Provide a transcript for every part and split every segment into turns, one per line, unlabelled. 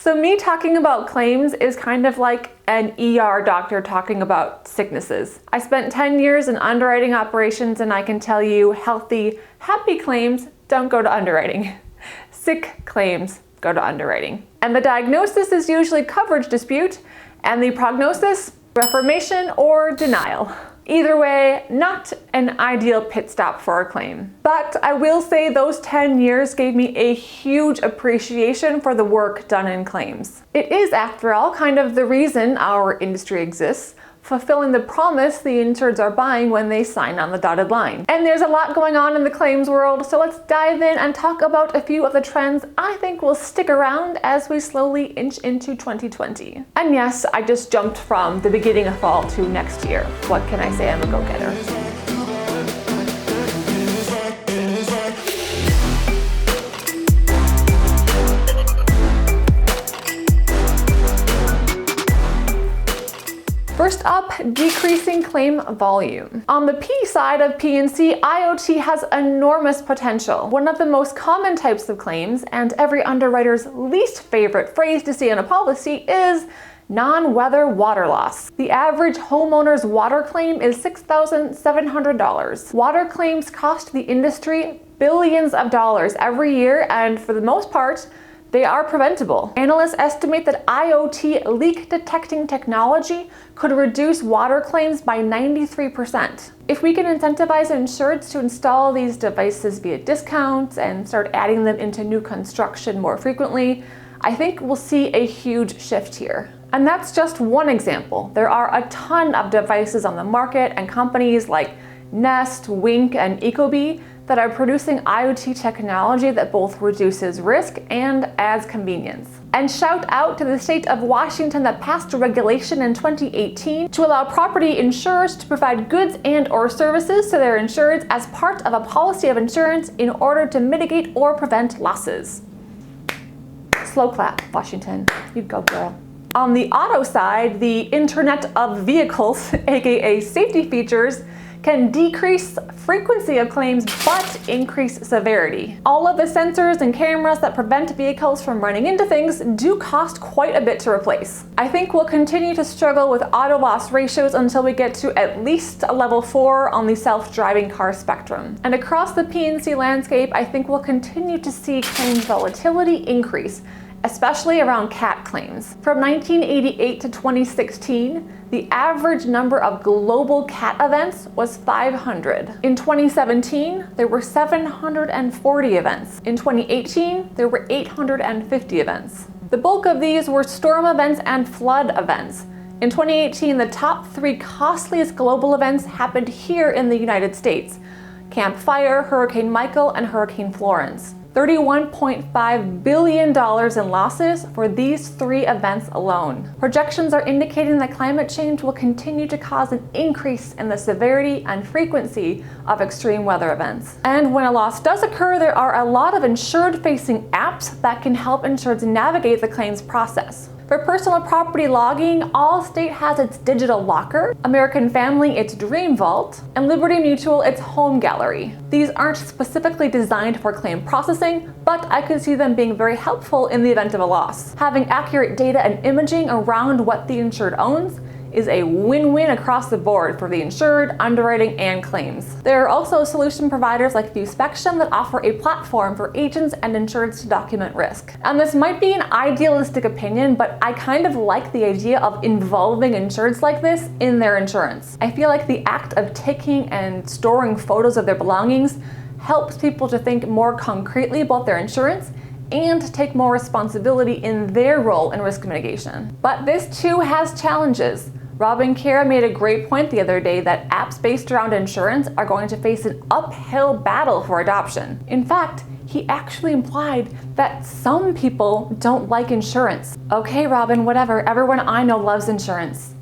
So me talking about claims is kind of like an ER doctor talking about sicknesses. I spent 10 years in underwriting operations, and I can tell you healthy, happy claims don't go to underwriting. Sick claims go to underwriting. And the diagnosis is usually coverage dispute, and the prognosis, reformation or denial. Either way, not an ideal pit stop for a claim. But I will say those 10 years gave me a huge appreciation for the work done in claims. It is, after all, kind of the reason our industry exists, fulfilling the promise the insureds are buying when they sign on the dotted line. And there's a lot going on in the claims world, so let's dive in and talk about a few of the trends I think will stick around as we slowly inch into 2020. And yes, I just jumped from the beginning of fall to next year. What can I say? I'm a go-getter. First up, decreasing claim volume. On the P side of P&C, IoT has enormous potential. One of the most common types of claims, and every underwriter's least favorite phrase to see on a policy, is non-weather water loss. The average homeowner's water claim is $6,700. Water claims cost the industry billions of dollars every year, and for the most part, they are preventable. Analysts estimate that IoT leak detecting technology could reduce water claims by 93%. If we can incentivize insureds to install these devices via discounts and start adding them into new construction more frequently, I think we'll see a huge shift here. And that's just one example. There are a ton of devices on the market, and companies like Nest, Wink, and Ecobee that are producing IoT technology that both reduces risk and adds convenience. And shout out to the state of Washington that passed a regulation in 2018 to allow property insurers to provide goods and/or services to their insureds as part of a policy of insurance in order to mitigate or prevent losses. Slow clap, Washington. You go, girl. On the auto side, the Internet of Vehicles, aka safety features, can decrease frequency of claims but increase severity. All of the sensors and cameras that prevent vehicles from running into things do cost quite a bit to replace. I think we'll continue to struggle with auto loss ratios until we get to at least a level 4 on the self-driving car spectrum. And across the P&C landscape, I think we'll continue to see claims volatility increase, especially around cat claims. From 1988 to 2016, the average number of global cat events was 500. In 2017, there were 740 events. In 2018, there were 850 events. The bulk of these were storm events and flood events. In 2018, the top 3 costliest global events happened here in the United States: Camp Fire, Hurricane Michael, and Hurricane Florence. $31.5 billion in losses for these 3 events alone. Projections are indicating that climate change will continue to cause an increase in the severity and frequency of extreme weather events. And when a loss does occur, there are a lot of insured-facing apps that can help insureds navigate the claims process. For personal property logging, Allstate has its Digital Locker, American Family its Dream Vault, and Liberty Mutual its Home Gallery. These aren't specifically designed for claim processing, but I could see them being very helpful in the event of a loss. Having accurate data and imaging around what the insured owns is a win-win across the board for the insured, underwriting, and claims. There are also solution providers like Viewspection that offer a platform for agents and insureds to document risk. And this might be an idealistic opinion, but I kind of like the idea of involving insureds like this in their insurance. I feel like the act of taking and storing photos of their belongings helps people to think more concretely about their insurance and take more responsibility in their role in risk mitigation. But this too has challenges. Robin Kara made a great point the other day that apps based around insurance are going to face an uphill battle for adoption. In fact, he actually implied that some people don't like insurance. Okay, Robin, whatever. Everyone I know loves insurance.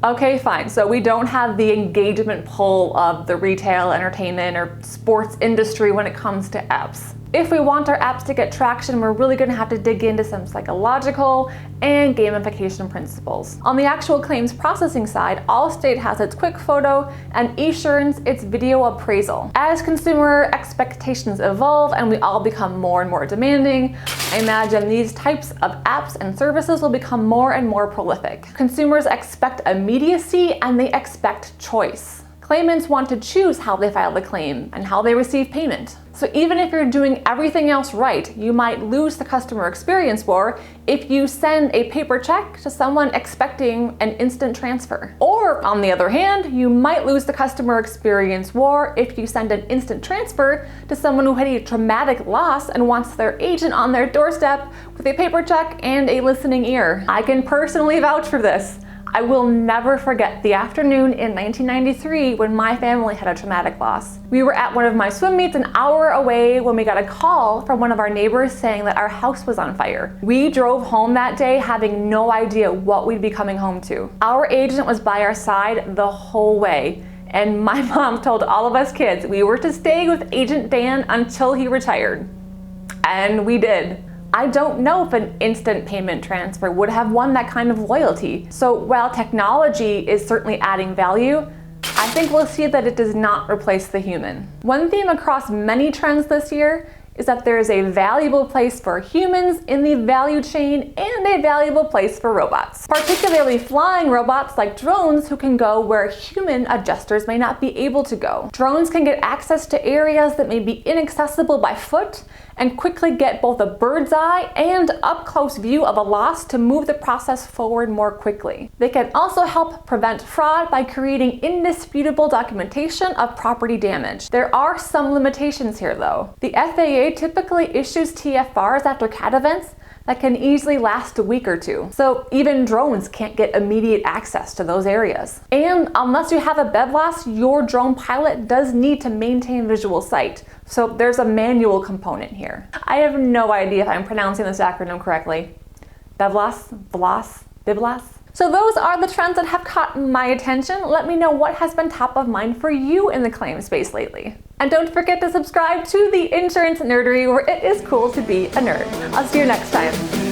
Okay, fine. So we don't have the engagement pull of the retail, entertainment, or sports industry when it comes to apps. If we want our apps to get traction, we're really going to have to dig into some psychological and gamification principles. On the actual claims processing side, Allstate has its quick photo and Insurance its video appraisal. As consumer expectations evolve and we all become more and more demanding, I imagine these types of apps and services will become more and more prolific. Consumers expect immediacy and they expect choice. Claimants want to choose how they file the claim and how they receive payment. So even if you're doing everything else right, you might lose the customer experience war if you send a paper check to someone expecting an instant transfer. Or on the other hand, you might lose the customer experience war if you send an instant transfer to someone who had a traumatic loss and wants their agent on their doorstep with a paper check and a listening ear. I can personally vouch for this. I will never forget the afternoon in 1993 when my family had a traumatic loss. We were at one of my swim meets an hour away when we got a call from one of our neighbors saying that our house was on fire. We drove home that day having no idea what we'd be coming home to. Our agent was by our side the whole way, and my mom told all of us kids we were to stay with Agent Dan until he retired. And we did. I don't know if an instant payment transfer would have won that kind of loyalty. So while technology is certainly adding value, I think we'll see that it does not replace the human. One theme across many trends this year is that there is a valuable place for humans in the value chain and a valuable place for robots. Particularly flying robots like drones who can go where human adjusters may not be able to go. Drones can get access to areas that may be inaccessible by foot and quickly get both a bird's eye and up-close view of a loss to move the process forward more quickly. They can also help prevent fraud by creating indisputable documentation of property damage. There are some limitations here though. The FAA typically issues TFRs after CAT events that can easily last a week or two. So even drones can't get immediate access to those areas. And unless you have a BevLOS, your drone pilot does need to maintain visual sight. So there's a manual component here. I have no idea if I'm pronouncing this acronym correctly. BevLOS, VLOS, BibLOS. So those are the trends that have caught my attention. Let me know what has been top of mind for you in the claim space lately. And don't forget to subscribe to the Insurance Nerdery, where it is cool to be a nerd. I'll see you next time.